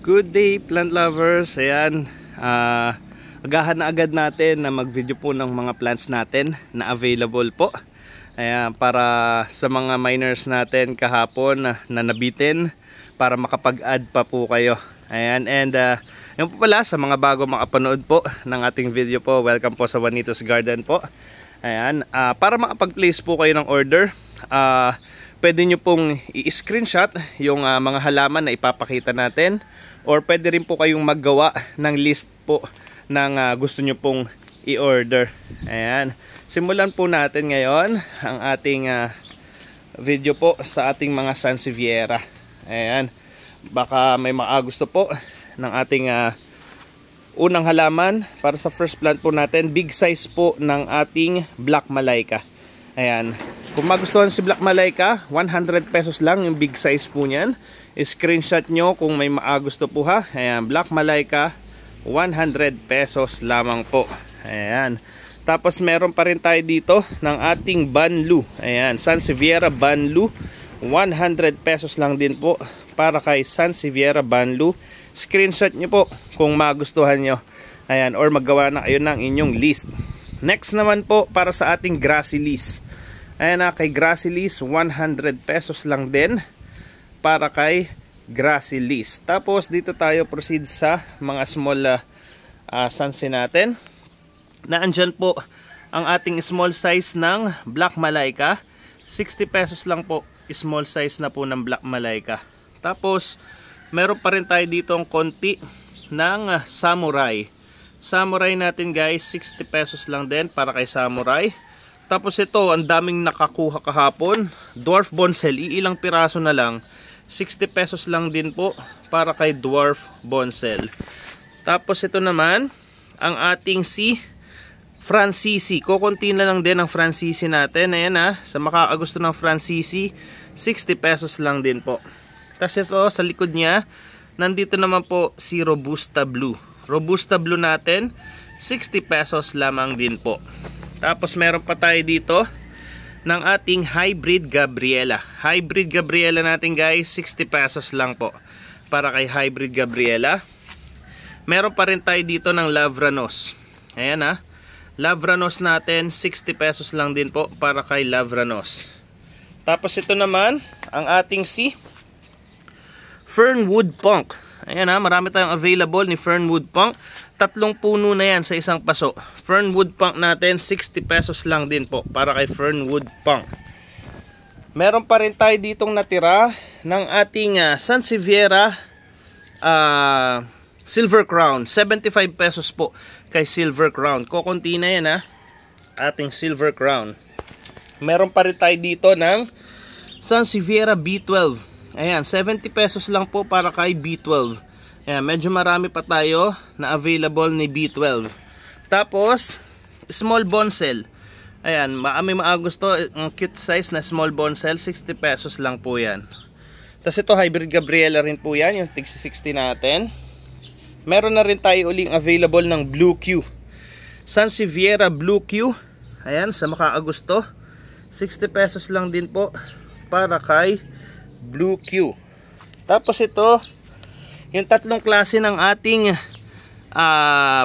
Good day plant lovers. Ayan, agahan na agad natin na mag-video po ng mga plants natin na available po. Ayan, para sa mga miners natin kahapon na nabitin, para makapag-add pa po kayo. Ayan, and yun po pala sa mga bago makapanood po ng ating video po, welcome po sa Juanito's Garden po. Ayan, para makapag-place po kayo ng order, pwede nyo pong i-screenshot yung mga halaman na ipapakita natin, or pwede rin po kayong maggawa ng list po ng gusto nyo pong i-order. Ayan, simulan po natin ngayon ang ating video po sa ating mga Sansevieria. Ayan, baka may gusto po ng ating unang halaman para sa first plant po natin. Big size po ng ating Black Malaika. Ayan, kung magustuhan si Black Malaika, 100 pesos lang yung big size po niyan. Screenshot nyo kung may gusto po ha. Ayan, Black Malaika, 100 pesos lamang po. Ayan, tapos meron pa rin tayo dito ng ating Banlu. Ayan, Sansevieria Banlu, 100 pesos lang din po para kay Sansevieria Banlu. Screenshot nyo po kung magustuhan nyo. Ayan, or maggawa na kayo ng inyong list. Next naman po para sa ating Gracilis. Ayan na, kay Gracilis 100 pesos lang din para kay Gracilis. Tapos dito tayo proceed sa mga small sansi natin. Naandyan po ang ating small size ng Black Malaika. 60 pesos lang po, small size na po ng Black Malaika. Tapos meron pa rin tayo dito ang konti ng Samurai. Samurai natin guys, 60 pesos lang din para kay Samurai. Tapos ito, ang daming nakakuha kahapon, Dwarf Bonsel, iilang piraso na lang, 60 pesos lang din po para kay Dwarf Bonsel. Tapos ito naman, ang ating si Francisi, kukunti na lang din ang Francisi natin. Ayan sa makakagusto ng Francisi, 60 pesos lang din po. Tapos ito, sa likod niya, nandito naman po si Robusta Blue. Robusta Blue natin, 60 pesos lamang din po. Tapos meron pa tayo dito ng ating Hybrid Gabriela. Hybrid Gabriela natin guys, 60 pesos lang po para kay Hybrid Gabriela. Meron pa rin tayo dito ng Lavranos. Ayan Lavranos natin, 60 pesos lang din po para kay Lavranos. Tapos ito naman, ang ating si Fernwood Punk. Ayan marami tayong available ni Fernwood Punk. 3 puno na yan sa isang paso. Fernwood Punk natin, 60 pesos lang din po para kay Fernwood Punk. Meron pa rin tayo ditong natira ng ating Sansevieria Silver Crown. 75 pesos po kay Silver Crown. Kukunti na yan ating Silver Crown. Meron pa rin tayo dito ng Sansevieria B12. Ayan, 70 pesos lang po para kay B12. Ayan, medyo marami pa tayo na available ni B12. Tapos, small bonsel. Ayan, may gusto, ang cute size na small bonsel, 60 pesos lang po yan. Tapos ito, Hybrid Gabriela rin po yan, yung tig 60 natin. Meron na rin tayo uling available ng Blue Q. Sansevieria Blue Q. Ayan, sa makakagusto, 60 pesos lang din po para kay Blue Q. Tapos ito, yung 3 klase ng ating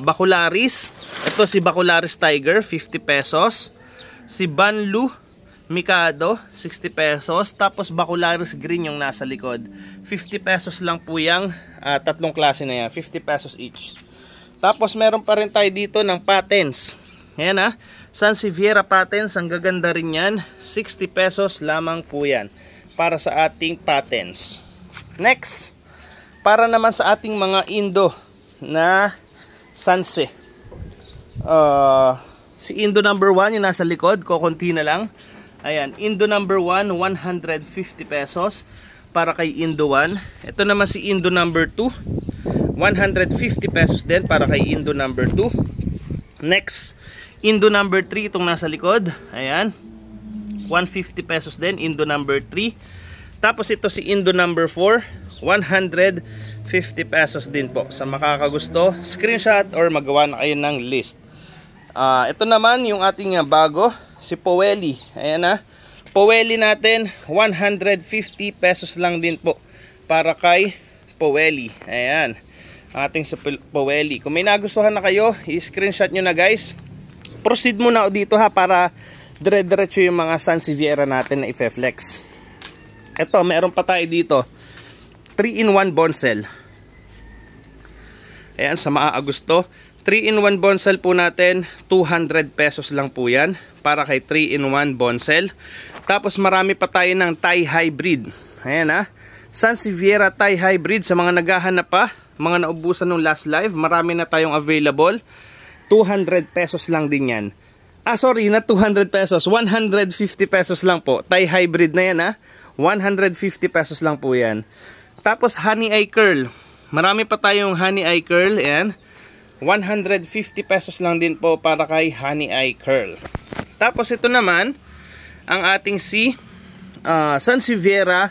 Bacularis. Ito si Bacularis Tiger, 50 pesos. Si Banlu Mikado, 60 pesos. Tapos Bacularis Green yung nasa likod, 50 pesos lang po yung 3 klase na yan, 50 pesos each. Tapos meron pa rin tayo dito ng patents. Ayan Sansevieria patents, ang gaganda rin yan, 60 pesos lamang po yan para sa ating patents. Next, para naman sa ating mga Indo na Sanse. Si Indo number 1 yung nasa likod, kukunti na lang. Ayan, Indo number 1, 150 pesos para kay Indo 1. Ito naman si Indo number 2, 150 pesos din para kay Indo number 2. Next, Indo number 3, itong nasa likod. Ayan, 150 pesos din, Indo number 3. Tapos ito si Indo number 4, 150 pesos din po. Sa makakagusto, screenshot or magawa na kayo ng list. Ito naman yung ating bago, si Poweli. Ayan Poweli natin, 150 pesos lang din po para kay Powelly. Ayan, ang ating si Powelly. Kung may nagustuhan na kayo, i-screenshot nyo na guys. Proceed muna dito ha, para dire-diretso yung mga Sansevieria natin na i-flex. Ito, meron pa tayo dito 3-in-1 bonsel. Ayan, sa Maagusto 3-in-1 bonsel po natin, 200 pesos lang po yan para kay 3-in-1 bonsel. Tapos marami pa tayo ng Thai hybrid. Ayan ha, Sansevieria Thai hybrid. Sa mga naghahanap pa, mga naubusan ng last live, marami na tayong available. 200 pesos lang din yan. Sorry, na 200 pesos, 150 pesos lang po. Thai hybrid na yan ha, 150 pesos lang po yan. Tapos honey eye curl, marami pa tayong honey eye curl. Ayan, 150 pesos lang din po para kay honey eye curl. Tapos ito naman ang ating si Sansevieria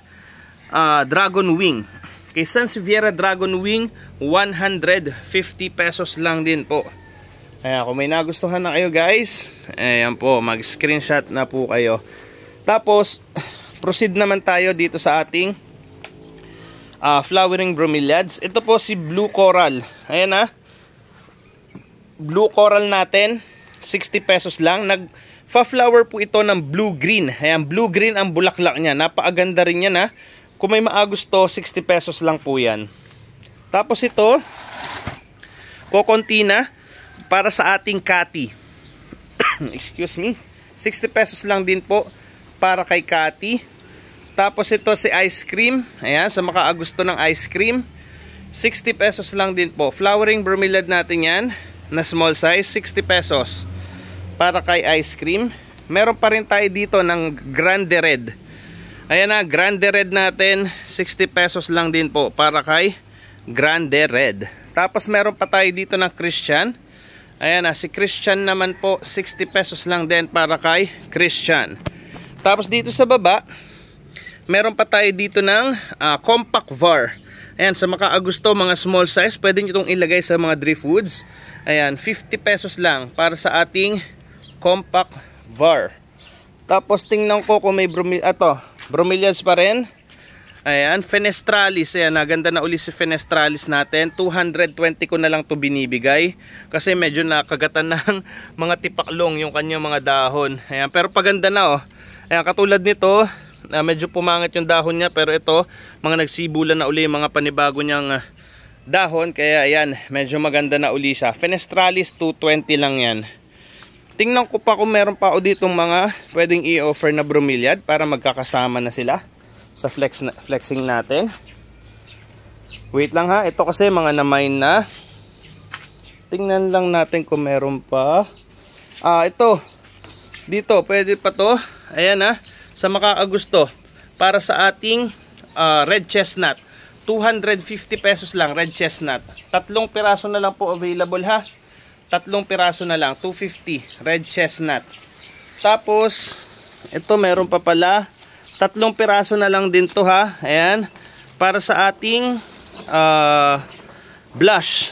Dragon Wing. Kay Sansevieria Dragon Wing, 150 pesos lang din po. Ayan, kung may nagustuhan na kayo guys, ayan po, mag-screenshot na po kayo. Tapos proceed naman tayo dito sa ating flowering bromeliads. Ito po si Blue Coral. Ayan ha, Blue Coral natin, 60 pesos lang. Nagfa-flower po ito ng blue-green. Ayan, blue-green ang bulaklak niya. Napakaganda rin yan ha. Kung may maagusto, 60 pesos lang po yan. Tapos ito, Cocontina, para sa ating Cathy. Excuse me. 60 pesos lang din po para kay Cathy. Tapos ito si ice cream. Ayan, sa makaagusto ng ice cream, 60 pesos lang din po. Flowering bromeliad natin yan, na small size, 60 pesos para kay ice cream. Meron pa rin tayo dito ng Grande Red. Ayan na, Grande Red natin, 60 pesos lang din po para kay Grande Red. Tapos meron pa tayo dito ng Christian. Ayan na, si Christian naman po, 60 pesos lang din para kay Christian. Tapos dito sa baba, meron pa tayo dito ng compact var. Ayan, sa makaagusto, mga small size, pwede nyo itong ilagay sa mga driftwoods. Ayan, 50 pesos lang para sa ating compact var. Tapos tingnan ko kung may bromeliads pa rin. Ayan, fenestralis. Ayan, ganda na uli si fenestralis natin. 220 ko na lang to binibigay kasi medyo nakagatan ng mga tipaklong yung kanyang mga dahon. Ayan, pero paganda na oh. Ayan, katulad nito, medyo pumangit yung dahon niya, pero ito, mga nagsibulan na uli mga panibago niyang dahon, kaya ayan, medyo maganda na uli siya. Fenestralis 220 lang yan. Tingnan ko pa kung meron pa ako ditong mga pwedeng i-offer na bromeliad para magkakasama na sila sa flexing natin. Wait lang ha, ito kasi mga na-mine na. Tingnan lang natin kung meron pa. Ito, dito, pwede pa to. Ayan ha, sa makaagusto, para sa ating red chestnut, 250 pesos lang, red chestnut. 3 piraso na lang po available ha. 3 piraso na lang, 250, red chestnut. Tapos ito meron pa pala, 3 piraso na lang din to ha. Ayan, para sa ating blush,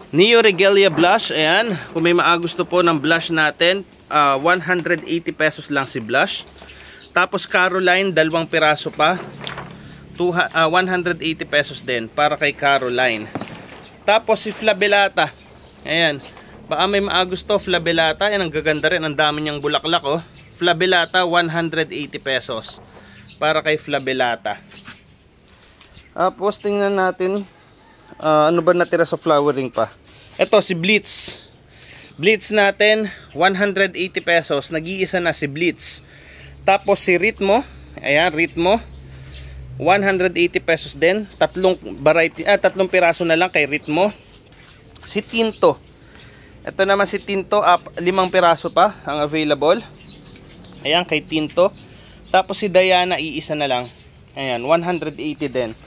Neo Regalia blush. Ayan, kung may maagusto po ng blush natin, 180 pesos lang si blush. Tapos Caroline, 2 piraso pa, 180 pesos din para kay Caroline. Tapos si Flabellata, ayan, baka may maagusto Flabellata. Ayan, ang gaganda rin, ang dami niyang bulaklak oh. Flabellata, 180 pesos para kay Flabellata. Tapos tingnan natin ano ba natira sa flowering pa. Ito si Blitz. Blitz natin, 180 pesos. Nag-iisa na si Blitz. Tapos si Ritmo, ayan, Ritmo, 180 pesos din. 3 piraso na lang kay Ritmo. Si Tinto, ito naman si Tinto, 5 piraso pa ang available. Ayan, kay Tinto. Tapos si Diana, iisa na lang. Ayan, 180 din.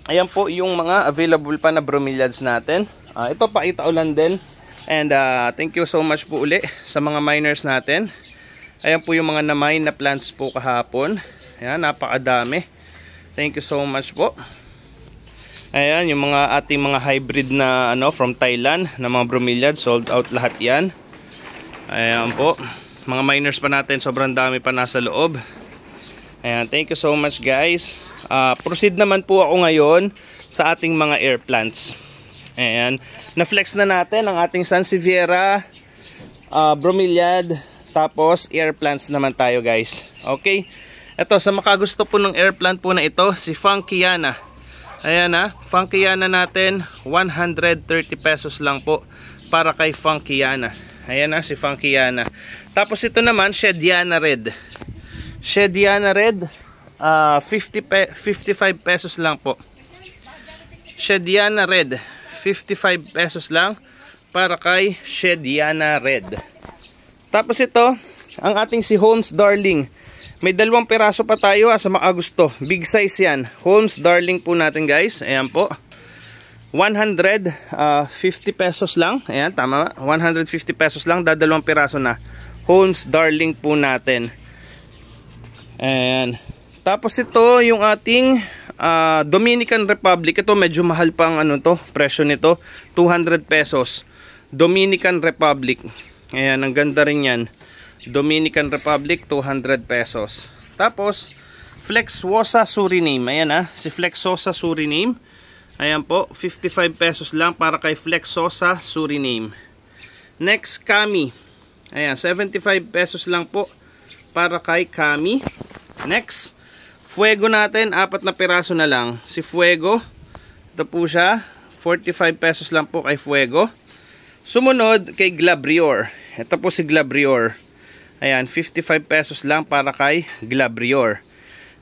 Ayan po yung mga available pa na bromeliads natin. Ito pa itaulan din. And thank you so much po uli sa mga miners natin. Ayan po yung mga na-mine na plants po kahapon. Ayan, napakadami. Thank you so much po. Ayan, yung mga ating mga hybrid na from Thailand na mga bromeliads, sold out lahat yan. Ayan po. Mga miners pa natin, sobrang dami pa nasa loob. Ayan, thank you so much guys. Proceed naman po ako ngayon sa ating mga air plants. Ayan, na-flex na natin ang ating Sansevieria, bromeliad, tapos air plants naman tayo guys. Okay, ito sa makagusto po ng air plant po na ito, si Funkiana. Ayan na, Funkiana natin, 130 pesos lang po para kay Funkiana. Ayan na, si Funkiana. Tapos ito naman, Shediana Red. Shediana Red, 55 pesos lang po. Shediana Red, 55 pesos lang para kay Shediana Red. Tapos ito, ang ating si Holmes Darling. May 2 piraso pa tayo sa makagusto. Big size yan. Holmes Darling po natin guys. Ayan po. 150 pesos lang. Ayan, tama. 150 pesos lang. 2 piraso na. Holmes Darling po natin. Ayan. Tapos ito, yung ating Dominican Republic. Ito medyo mahal pang ano to, presyo nito. 200 pesos. Dominican Republic. Ayan, ang ganda rin yan. Dominican Republic, 200 pesos. Tapos, Flexosa Suriname. Ayan si Flexosa Suriname. Ayan po, 55 pesos lang para kay Flexosa Suriname. Next, Kami. Ayan, 75 pesos lang po para kay Kami. Next, Fuego natin, 4 na piraso na lang. Si Fuego, ito po siya, 45 pesos lang po kay Fuego. Sumunod kay Glabrior. Ito po si Glabrior. Ayan, 55 pesos lang para kay Glabrior.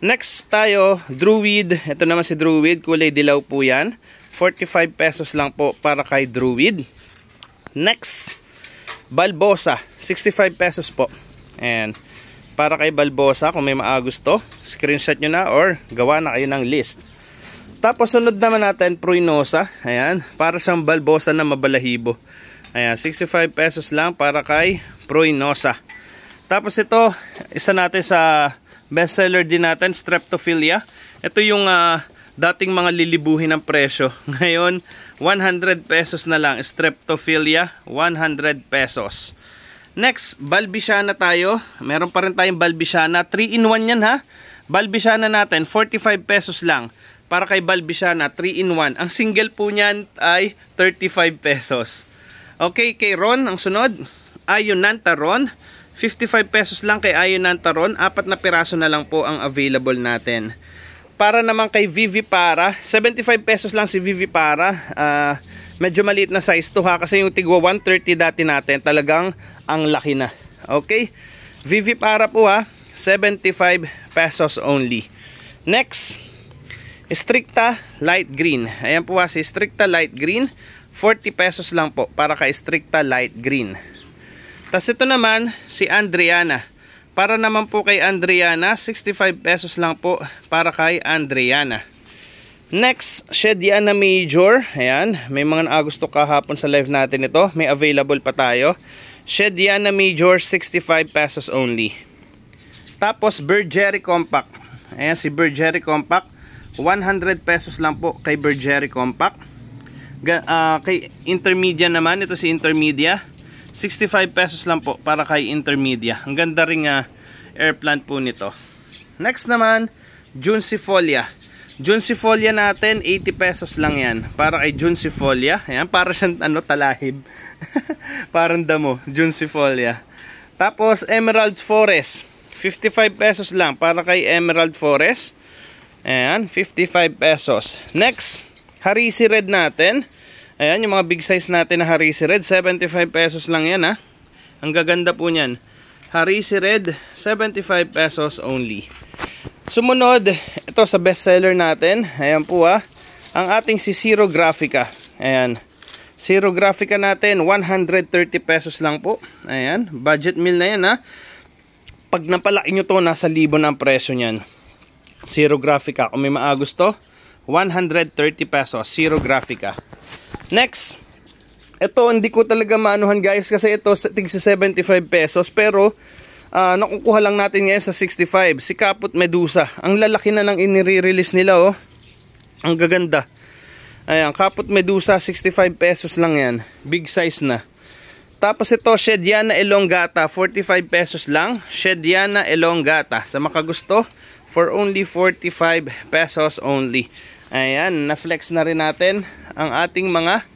Next tayo, Druid. Ito naman si Druid, kulay dilaw po yan. 45 pesos lang po para kay Druid. Next, Balbosa. 65 pesos po. Ayan, para kay Balbosa, kung may maagusto, screenshot nyo na or gawa na kayo ng list. Tapos sunod naman natin, Pruinosa. Ayan, para siyang Balbosa na mabalahibo. Ayan, 65 pesos lang para kay Pruinosa. Tapos ito, isa natin sa bestseller din natin, Streptophilia. Ito yung dating mga lilibuhin ng presyo. Ngayon, 100 pesos na lang. Streptophilia, 100 pesos. Next, Balbisiana tayo. Meron pa rin tayong Balbisiana. 3-in-1 yan ha. Balbisiana natin, 45 pesos lang. Para kay Balbisiana, 3-in-1. Ang single po niyan ay 35 pesos. Okay, kay Ron, ang sunod, Ayonanta Ron. 55 pesos lang kay Ayonanta Ron. 4 na piraso na lang po ang available natin. Para naman kay Vivipara, 75 pesos lang si Vivipara. Medyo maliit na size to ha, kasi yung tigwa 130 dati natin, talagang ang laki na. Okay, Vivipara po ha, 75 pesos only. Next, Stricta Light Green. Ayan po ha, si Stricta Light Green, 40 pesos lang po para kay Stricta Light Green. Tapos ito naman, si Andriana. Para naman po kay Andriana, 65 pesos lang po para kay Andriana. Next, Shediana Major. Ayan, may mga naagusto kahapon sa live natin ito. May available pa tayo. Shediana Major, 65 pesos only. Tapos, Bergeri Compact. Ayan, si Bergeri Compact. 100 pesos lang po kay Bergeri Compact. Kay Intermedia naman, ito si Intermedia. 65 pesos lang po para kay Intermedia. Ang ganda ring air plant po nito. Next naman, Juncifolia. Juncifolia natin, 80 pesos lang yan. Para kay Juncifolia. Ayan, para siyang talahib. Parang damo, Juncifolia. Tapos, Emerald Forest. 55 pesos lang para kay Emerald Forest. Ayan, 55 pesos. Next, Harisi Red natin. Ayan, yung mga big size natin na Harisi Red, 75 pesos lang yan ha. Ang gaganda po niyan. Harisi Red, 75 pesos only. Sumunod, ito sa bestseller natin. Ayan po ha. Ang ating si Zero Graphica. Ayan. Zero Graphica natin, 130 pesos lang po. Ayan, budget meal na yan ha. Pag napalaki nyo to, nasa 1,000 na ang presyo nyan. Zero Graphica. Kung may maagusto, 130 pesos. Zero Graphica. Next, ito hindi ko talaga maanuhan guys, kasi ito tig sa 75 pesos, pero nakukuha lang natin ngayon sa 65. Si Kaput Medusa, ang lalaki na ng inire-release nila oh. Ang gaganda. Ayan, Kaput Medusa, 65 pesos lang yan. Big size na. Tapos ito, Shediana Elongata, 45 pesos lang. Shediana Elongata, sa makagusto, for only 45 pesos only. Ayan, na-flex na rin natin ang ating mga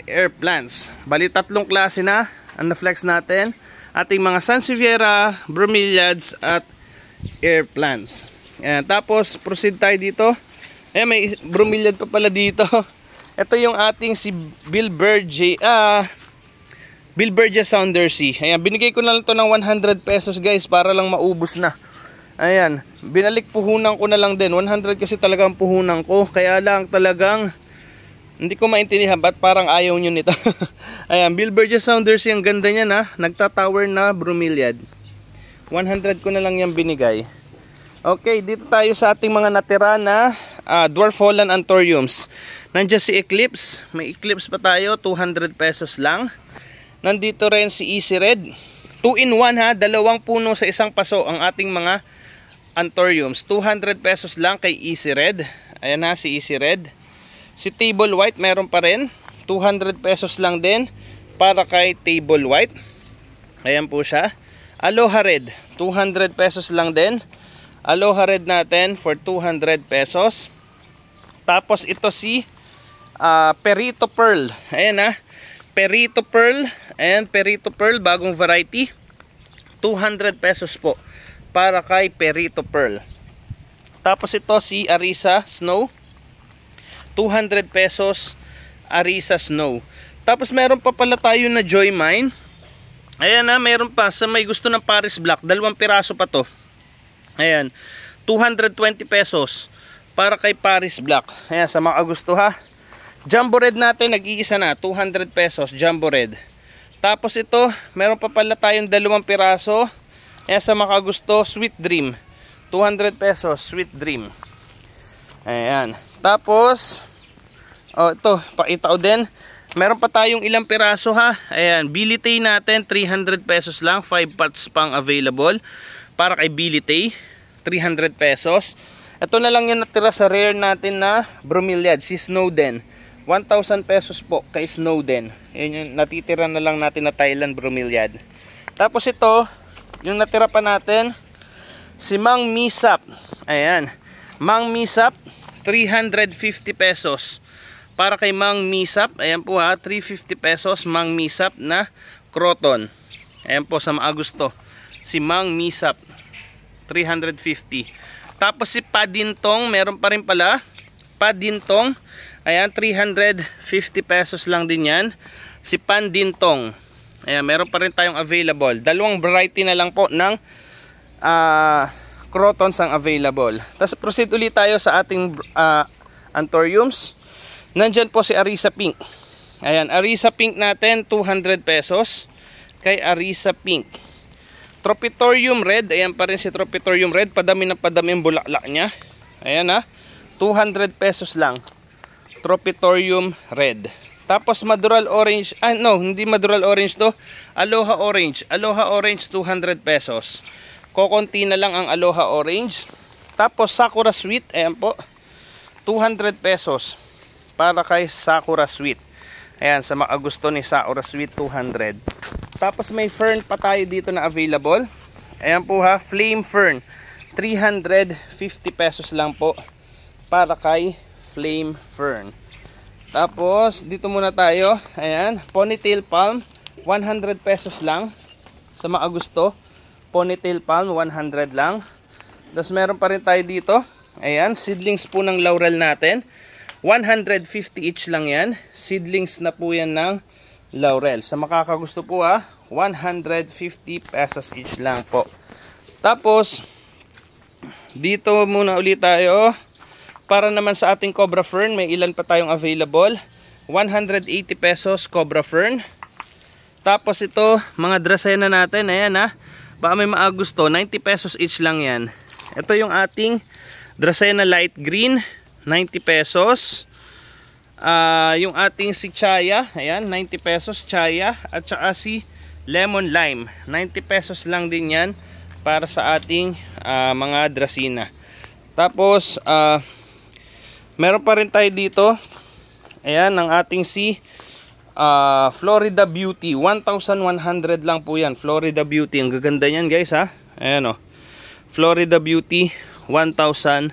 air plants. Bali, tatlong klase na ang na-flex natin. Ating mga Sansevieria, bromeliads at air plants. Ayan, tapos proceed tayo dito. Ayan, may bromeliad pa pala dito. Ito yung ating si Bilbergia Saundersea. Ayan, binigay ko na lang ito ng 100 pesos guys para lang maubos na. Ayan, binalik puhunan ko na lang din. 100 kasi talagang puhunan ko. Kaya lang talagang hindi ko maintindihan ba't parang ayaw nyo nito. Ayan, Bilbergia Saundersea, ang ganda niya na. Nagtatower na bromeliad. 100 ko na lang yung binigay. Okay, dito tayo sa ating mga natira na Dwarf Holland Anthuriums. Nandiyan si Eclipse. May Eclipse pa tayo, 200 pesos lang. Nandito rin si Easy Red. 2-in-1 ha, dalawang puno sa isang paso ang ating mga Anthuriums. 200 pesos lang kay Easy Red. Ayan ha, si Easy Red. Si Table White meron pa rin. 200 pesos lang din para kay Table White. Ayan po siya. Aloha Red, 200 pesos lang din. Aloha Red natin for 200 pesos. Tapos ito si Perito Pearl. Ayan ha. Perito Pearl. Ayan, Perito Pearl, bagong variety. 200 pesos po para kay Perito Pearl. Tapos ito si Arisa Snow. 200 pesos Arisa Snow. Tapos meron pa pala tayo na Joy Mine. Ayan na, meron pa sa may gusto ng Paris Black. 2 piraso pa to. Ayan, 220 pesos para kay Paris Black. Ayan, sa mga gusto ha. Jumbo Red natin, nag-iisa na, 200 pesos Jumbo Red. Tapos ito, meron pa pala tayong 2 piraso. Ayan, sa mga gusto, Sweet Dream, 200 pesos Sweet Dream. Ayan. Tapos ito, pakita ko din. Meron pa tayong ilang piraso ha. Ayan, Bilitay natin 300 pesos lang, 5 parts pang available para kay Bilitay, 300 pesos. Ito na lang yung natira sa rare natin na bromeliad, si Snowden. 1,000 pesos po kay Snowden. Ayan yung natitira na lang natin na Thailand bromeliad. Tapos ito, yung natira pa natin, si Mang Misap. Ayan, Mang Misap, 350 pesos para kay Mang Misap. Ayan po ha, 350 pesos Mang Misap na Croton. Ayan po sa mga gusto, si Mang Misap, 350. Tapos si Padintong, meron pa rin pala Padintong. Ayan, 350 pesos lang din yan. Si Pandintong, ayan, meron pa rin tayong available. 2 variety na lang po ng Crotons ang available. Tapos proceed ulit tayo sa ating Anthuriums. Nandyan po si Arisa Pink. Ayan, Arisa Pink natin 200 pesos kay Arisa Pink. Tropitorium Red, ayan pa rin si Tropitorium Red, padami na padami ang bulaklak niya. Ayan ha, 200 pesos lang Tropitorium Red. Tapos Madural Orange, hindi Madural Orange to, Aloha Orange. Aloha Orange 200 pesos. Kokonti na lang ang Aloha Orange. Tapos Sakura Sweet, ayan po, 200 pesos para kay Sakura Sweet. Ayan, sa mga gusto ni Sakura Sweet, 200. Tapos may fern pa tayo dito na available. Ayan po ha, Flame Fern, 350 pesos lang po para kay Flame Fern. Tapos dito muna tayo. Ayan, Ponytail Palm, 100 pesos lang sa mga gusto. Ponytail Palm, 100 lang. Tapos meron pa rin tayo dito. Ayan, seedlings po ng laurel natin, 150 each lang yan. Seedlings na po yan ng laurel. Sa makakagusto po 150 pesos each lang po. Tapos dito muna ulit tayo. Para naman sa ating Cobra Fern, may ilan pa tayong available. 180 pesos Cobra Fern. Tapos ito, mga Dracena natin, ayan baka may maagusto, 90 pesos each lang yan. Ito yung ating Dracena Light Green, 90 pesos. Yung ating si Chaya, ayan, 90 pesos Chaya. At saka si Lemon Lime, 90 pesos lang din yan para sa ating mga Dracena. Tapos meron pa rin tayo dito. Ayan, ang ating si Florida Beauty, 1,100 lang po yan. Florida Beauty, ang gaganda yan guys Ayan Florida Beauty 1,100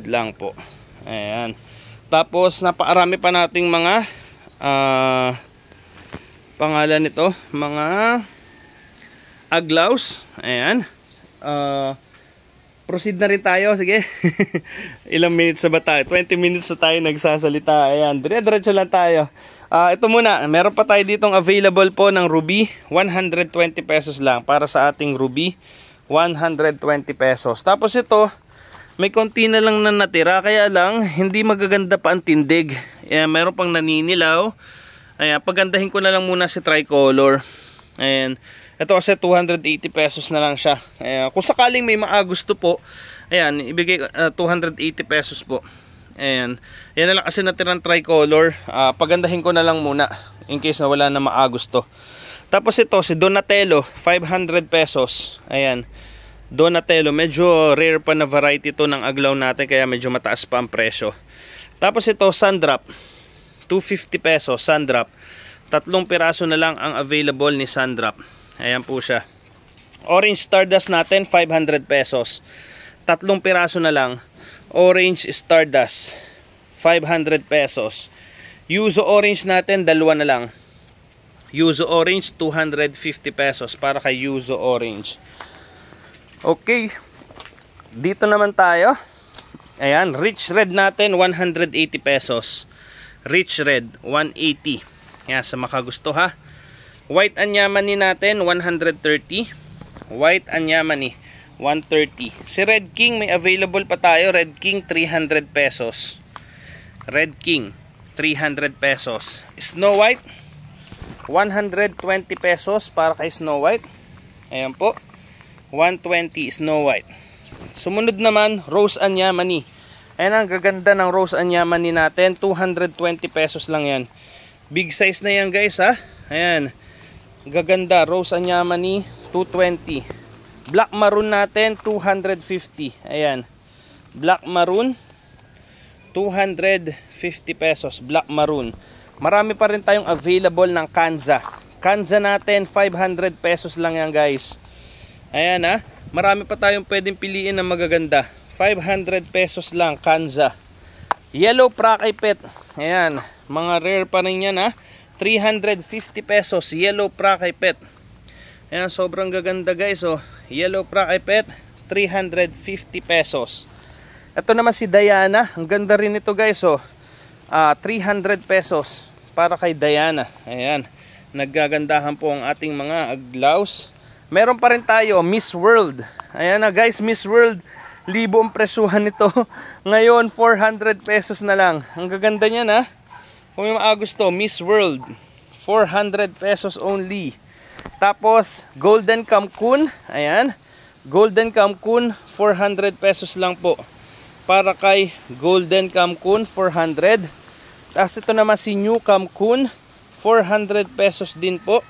lang po. Ayan. Tapos napakarami pa nating mga pangalan nito, mga aglaws. Ayan. Proceed na rin tayo, sige. Ilang minutes na ba tayo? 20 minutes na tayo nagsasalita. Ayan, dire-diretso lang tayo. Ito muna, meron pa tayo ditong available po ng Ruby. 120 pesos lang para sa ating Ruby. 120 pesos. Tapos ito, may konti na lang na natira, kaya lang hindi magaganda pa ang tindig. Ayan, meron pang naninilaw. Ayan, pagandahin ko na lang muna si tricolor. Ayan. Ito kasi 280 pesos na lang siya. Ayan. Kung sakaling may gusto po, ayan, ibigay 280 pesos po. Ayan. Yan na lang kasi natirang tricolor. Pagandahin ko na lang muna in case na wala na gusto. Tapos ito si Donatello, 500 pesos. Ayan. Donatello, medyo rare pa na variety ito ng aglaw natin, kaya medyo mataas pa ang presyo. Tapos ito Sundrop, 250 pesos Sundrop. 3 piraso na lang ang available ni Sundrop. Ayan po siya. Orange Stardust natin 500 pesos. 3 piraso na lang. Orange Stardust 500 pesos. Yuzu Orange natin 2 na lang. Yuzu Orange 250 pesos para kay Yuzu Orange. Okay. Dito naman tayo. Ayan, Rich Red natin 180 pesos. Rich Red 180. Ayan, sa makagusto ha. White Anyamani natin 130. White Anyamani 130. Si Red King may available pa tayo. Red King 300 pesos. Red King 300 pesos. Snow White 120 pesos para kay Snow White. Ayan po, 120 Snow White. Sumunod naman Rose Anyamani. Ayan, ang gaganda ng Rose Anyamani natin, 220 pesos lang yan. Big size na yan guys ha. Ayan, gaganda, Rose Anyamani 220. Black Maroon natin 250. Ayan, Black Maroon 250 pesos. Black Maroon. Marami pa rin tayong available ng Kanza. Kanza natin 500 pesos lang yan guys. Ayan ha, marami pa tayong pwedeng piliin na magaganda. 500 pesos lang Kanza. Yellow Prakay Pet. Ayan, mga rare pa rin yan ha. 350 pesos Yellow Prakay Pet. Ayan, sobrang gaganda guys oh. Yellow Prakay Pet 350 pesos. Ito naman si Diana. Ang ganda rin ito guys oh. 300 pesos para kay Diana. Ayan, naggagandahan po ang ating mga aglaws. Meron pa rin tayo Miss World. Ayan na guys, Miss World, libo ang presyuhan nito. Ngayon 400 pesos na lang. Ang gaganda niyan ha. Kung may gusto, Miss World 400 pesos only. Tapos Golden Kamkun. Ayan, Golden Kamkun 400 pesos lang po para kay Golden Kamkun 400. Tapos ito naman si New Kamkun 400 pesos din po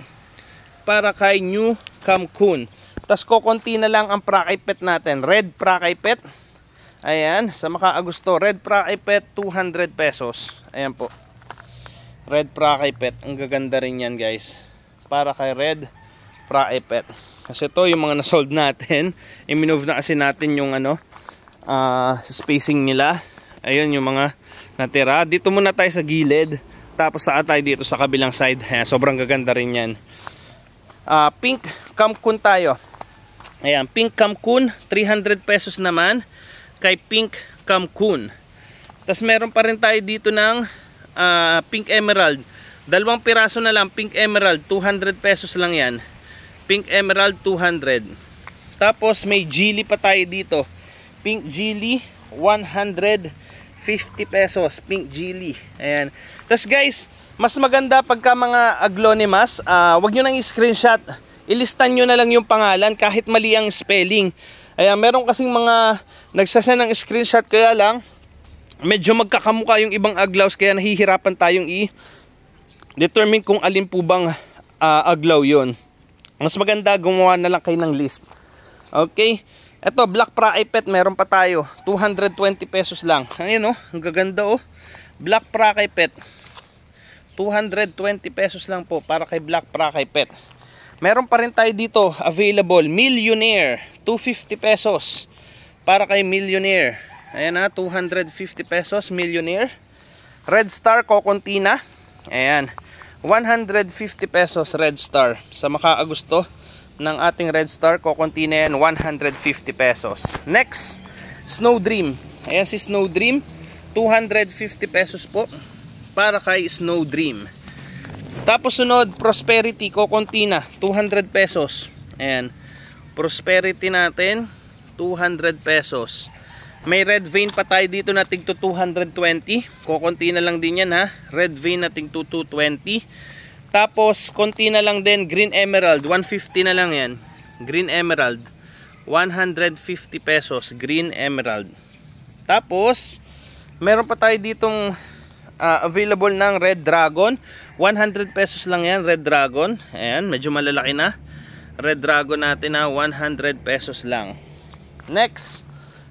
para kay New Kamkun. Tapos kokonti na lang ang Prakay Pet natin, Red Prakay Pet. Ayan, sa makaagusto, Red Prakay Pet 200 pesos. Ayan po, Red Prakay Pet. Ang gaganda rin yan guys, para kay Red Prakay Pet. Kasi ito yung mga nasold natin, i-move na kasi natin yung spacing nila. Ayun yung mga natira. Dito muna tayo sa gilid, tapos saan tayo dito sa kabilang side. Ayan, sobrang gaganda rin yan. Pink Kamkun tayo. Ayan, Pink Kamkun 300 pesos naman kay Pink Kamkun. Tapos meron pa rin tayo dito ng Pink Emerald. 2 piraso na lang Pink Emerald, 200 pesos lang yan. Pink Emerald 200. Tapos may Geely pa tayo dito. Pink Geely 150 pesos. Pink Geely. Ayan. Tapos guys, mas maganda pagka mga aglonimas, wag nyo nang i-screenshot. Ilistan nyo na lang yung pangalan kahit mali ang spelling. Ayan, meron kasing mga nagsasend ng screenshot, kaya lang medyo magkakamuka yung ibang aglaws, kaya nahihirapan tayong i-determine kung alin po bang aglaw yon. Mas maganda gumawa na lang kayo ng list. Okay, eto Black Prakay Pet, meron pa tayo 220 pesos lang. Ayun oh, ang gaganda oh. Black Prakay Pet 220 pesos lang po para kay Black Prakay Pet. Meron pa rin tayo dito available, Millionaire, 250 pesos. Para kay Millionaire. Ayan na, 250 pesos, Millionaire. Red Star Cocontina. Ayan, 150 pesos Red Star. Sa makaagusto ng ating Red Star Cocontina yan, 150 pesos. Next, Snow Dream. Ayan si Snow Dream, 250 pesos po. Para kay Snow Dream. Tapos sunod, Prosperity Cocontina, 200 pesos. Ayan, Prosperity natin, 200 pesos. May red vein pa tayo dito na tig to 220. Kukunti na lang din yan ha. Red vein na tig to 220. Tapos konti na lang din green emerald, 150 na lang yan. Green emerald, 150 pesos green emerald. Tapos meron pa tayo ditong available ng red dragon, 100 pesos lang yan, red dragon. Ayan, medyo malalaki na. Red dragon natin na 100 pesos lang. Next,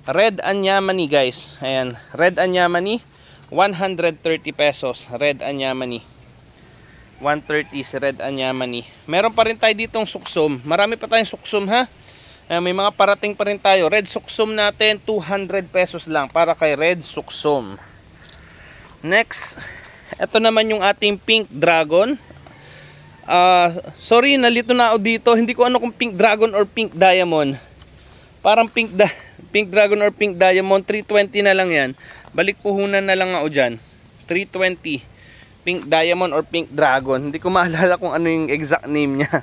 Red Anyamani guys. Ayan, Red Anyamani, 130 pesos. Red Anyamani, 130 si Red Anyamani. Meron pa rin tayo ditong suksum. Marami pa tayong suksum ha. May mga parating pa rin tayo. Red suksum natin, 200 pesos lang para kay Red suksum. Next, ito naman yung ating pink dragon. Sorry, nalito na ako dito. Hindi ko ano kung pink dragon or pink diamond. Parang pink dragon or pink diamond, 320 na lang yan. Balik puhunan na lang ako dyan, 320. Pink diamond or pink dragon. Hindi ko maalala kung ano yung exact name niya.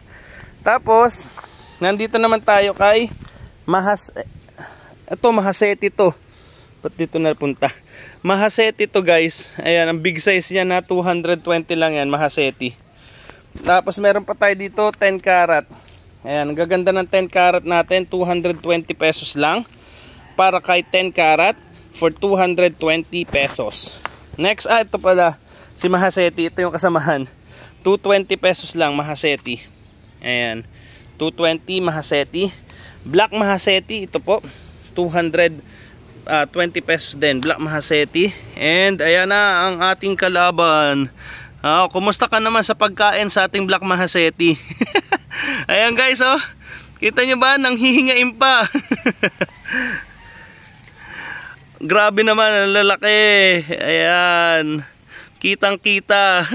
Tapos nandito naman tayo kay Mahaseti to. Ba't dito napunta? Mahaseti to guys. Ayan, ang big size niya na 220 lang yan, Mahaseti. Tapos meron pa tayo dito 10 karat. Ayan, ang gaganda ng 10 karat natin, 220 pesos lang. Para kay 10 karat for 220 pesos. Next, ito pala si Mahaseti. Ito yung kasamahan, 220 pesos lang Mahaseti. Ayan, 220 Mahaseti. Black Mahaseti, ito po 220 pesos din, Black Mahaseti. And ayan na ang ating kalaban. Kumusta ka naman sa pagkain sa ating Black Mahaseti? Ayan guys, oh, kita nyo ba, nanghihingain pa. Grabe naman ang lalaki. Ayan, kitang kita.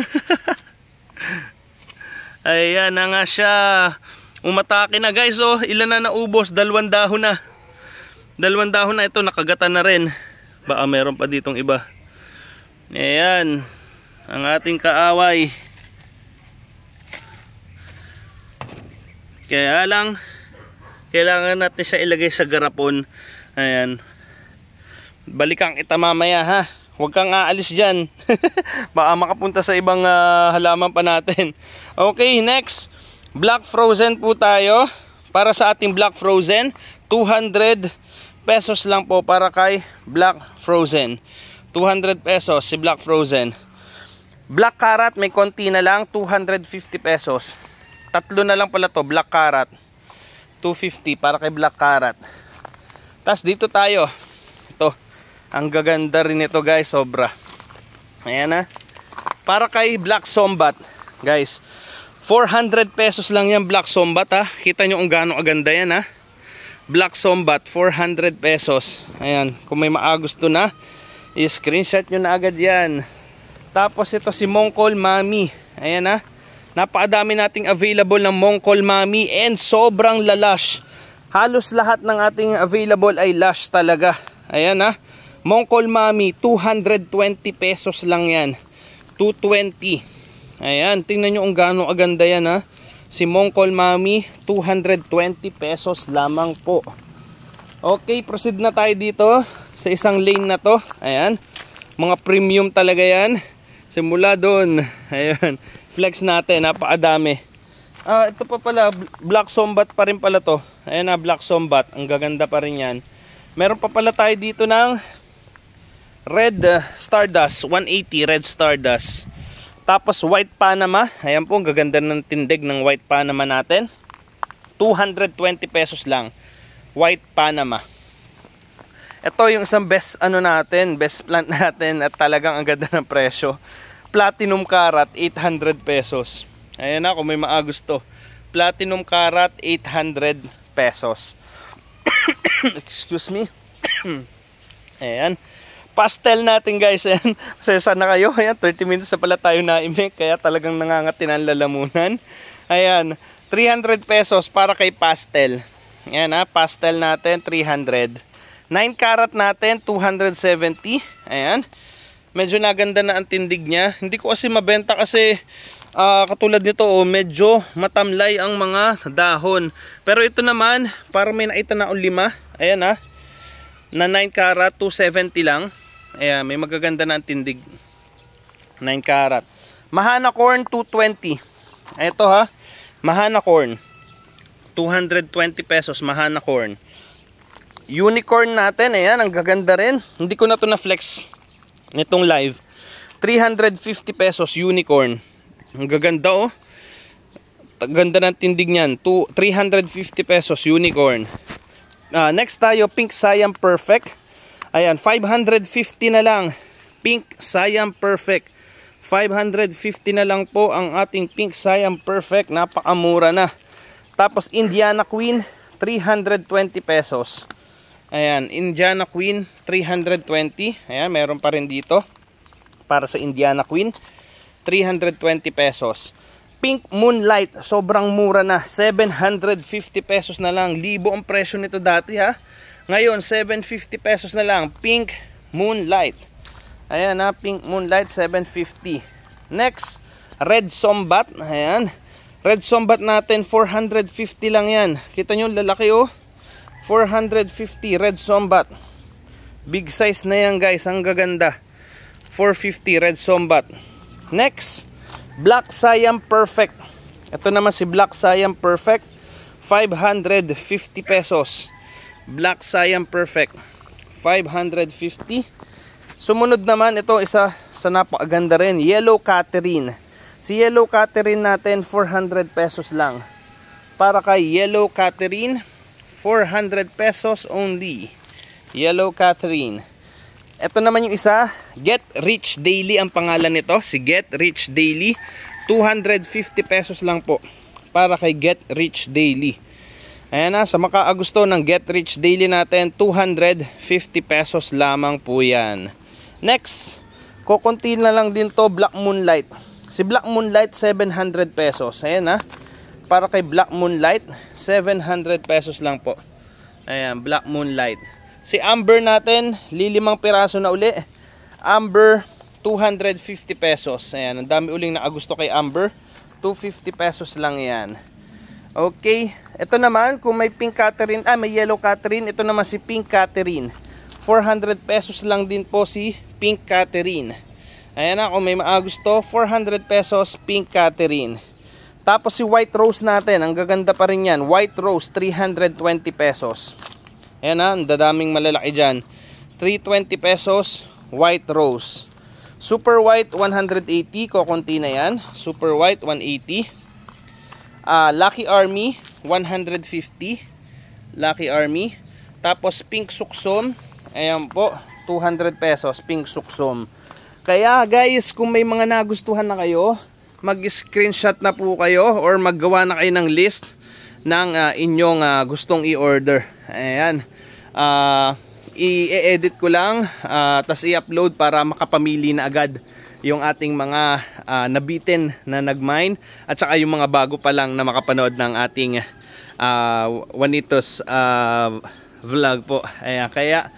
Ayan na nga siya. Umatake na guys, oh. Ilan na naubos? 2 dahon na. 2 dahon na ito, nakagatan na rin. Baka meron pa ditong iba. Ayan, ang ating kaaway. Kaya lang, kailangan natin siya ilagay sa garapon. Ayan, balikan kita mamaya ha. Huwag kang aalis dyan. Baka makapunta sa ibang halaman pa natin. Okay, next, Black Frozen po tayo. Para sa ating Black Frozen, 200 pesos lang po para kay Black Frozen. 200 pesos si Black Frozen. Black Karat, may konti na lang, 250 pesos. Tatlo na lang pala to, Black Karat, 250 para kay Black Karat. Tapos dito tayo, ito, ang gaganda rin ito guys, sobra. Ayan na, para kay Black Sombat guys, 400 pesos lang yan Black Sombat ha. Kita nyo kung gaano aganda yan ha. Black Sombat, 400 pesos. Ayan, kung may maagusto na, i-screenshot nyo na agad yan. Tapos ito si Mongkol Mami. Ayan ha, napakadami nating available ng Mongkol Mami and sobrang lalash. Halos lahat ng ating available ay lash talaga. Ayan ha, Mongkol Mami, 220 pesos lang yan. 220. Ayan, tingnan nyo kung gaano aganda yan ha. Si Mongkol Mami, 220 pesos lamang po. Okay, proceed na tayo dito sa isang lane na to. Ayan, mga premium talaga yan. Simula doon, ayan, flex natin, napakadami. Ito pa pala, Black Sombat pa rin pala to. Ayan na, Black Sombat, ang gaganda pa rin yan. Meron pa pala tayo dito ng Red Stardust, 180 Red Stardust. Tapos White Panama, ayan po, ang gaganda ng tindig ng White Panama natin. 220 pesos lang, White Panama. Ito yung isang best ano natin, best plant natin at talagang ang ganda ng presyo. Platinum Karat, 800 pesos. Ayan na, kung may maagusto. platinum karat 800 pesos. Excuse me. Ayan. Pastel natin guys. Ayan. Masaya na kayo. Ayan, 30 minutes na pala tayo naimik. Kaya talagang nangangati na ang lalamunan. Ayan. 300 pesos para kay pastel. Ayan ha. Pastel natin 300. 9 karat natin 270. Ayan. Medyo naganda na ang tindig niya. Hindi ko kasi mabenta kasi katulad nito medyo matamlay ang mga dahon. Pero ito naman para may nakita na 5. Ayan ha. Na 9 karat 270 lang. Ayan, may magaganda na ang tindig. 9 karat. Mahana corn 220. Ito ha. Mahana corn 220 pesos. Mahana corn. Unicorn natin. Ayan, ang gaganda rin. Hindi ko na to na flex nitong live. 350 pesos unicorn. Ang gaganda oh. Ganda ng tindig niyan. 350 pesos unicorn. Next tayo, Pink Siam Perfect. Ayan, 550 na lang. Pink Siam Perfect. 550 na lang po ang ating Pink Siam Perfect. Napakamura na. Tapos Indiana Queen, 320 pesos. Ayan, Indiana Queen, 320. Ayan, meron pa rin dito. Para sa Indiana Queen, 320 pesos. Pink Moonlight, sobrang mura na. 750 pesos na lang. Libo ang presyo nito dati ha. Ngayon, 750 pesos na lang. Pink Moonlight. Ayan ha, Pink Moonlight, 750. Next, Red Sombat. Ayan. Red Sombat natin, 450 lang yan. Kita nyo, lalaki oh. 450, Red Sombat. Big size na yan guys, ang gaganda. 450, Red Sombat. Next, Black Siam Perfect. Ito naman si Black Siam Perfect, 550 pesos. Black Siam Perfect, 550. Sumunod naman, ito isa sa napakaganda rin, Yellow Catherine. Si Yellow Catherine natin, 400 pesos lang. Para kay Yellow Catherine, 400 pesos only. Yellow Catherine. Ito naman yung isa, Get Rich Daily ang pangalan nito. Si Get Rich Daily, 250 pesos lang po. Para kay Get Rich Daily. Ayan na, sa makaagusto ng Get Rich Daily natin, 250 pesos lamang po yan. Next, kukunti na lang din to, Black Moonlight. Si Black Moonlight, 700 pesos. Ayan na, para kay Black Moonlight, 700 pesos lang po. Ayan, Black Moonlight. Si Amber natin, lilimang piraso na uli. Amber, 250 pesos. Ayan, ang dami uling nakagusto kay Amber. 250 pesos lang yan. Okay, ito naman, kung may Pink Catherine, may Yellow Catherine, ito naman si Pink Catherine. 400 pesos lang din po si Pink Catherine. Ayan na, kung may maagusto, 400 pesos Pink Catherine. Tapos si White Rose natin, ang gaganda pa rin yan. White Rose, 320 pesos. Ayan na, ang dadaming malalaki dyan. 320 pesos, White Rose. Super White, 180, kukunti na yan. Super White, 180. Lucky Army, 150. Lucky Army. Tapos Pink Suksom, ayan po, 200 pesos, Pink Suksom. Kaya guys, kung may mga nagustuhan na kayo, mag-screenshot na po kayo or maggawa na kayo ng list ng inyong gustong i-order. Ayan. I-edit ko lang, tas i-upload para makapamili na agad yung ating mga nabitin na nag-mine at saka yung mga bago pa lang na makapanood ng ating Juanitos vlog po. Ayan, kaya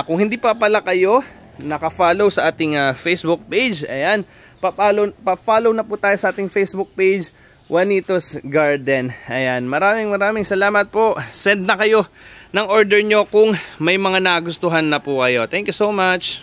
kung hindi pa pala kayo naka-follow sa ating Facebook page, ayan, pa-follow na po tayo sa ating Facebook page, Juanitos Garden. Ayan, maraming salamat po. Send na kayo ng order nyo kung may mga nagustuhan na po kayo. Thank you so much.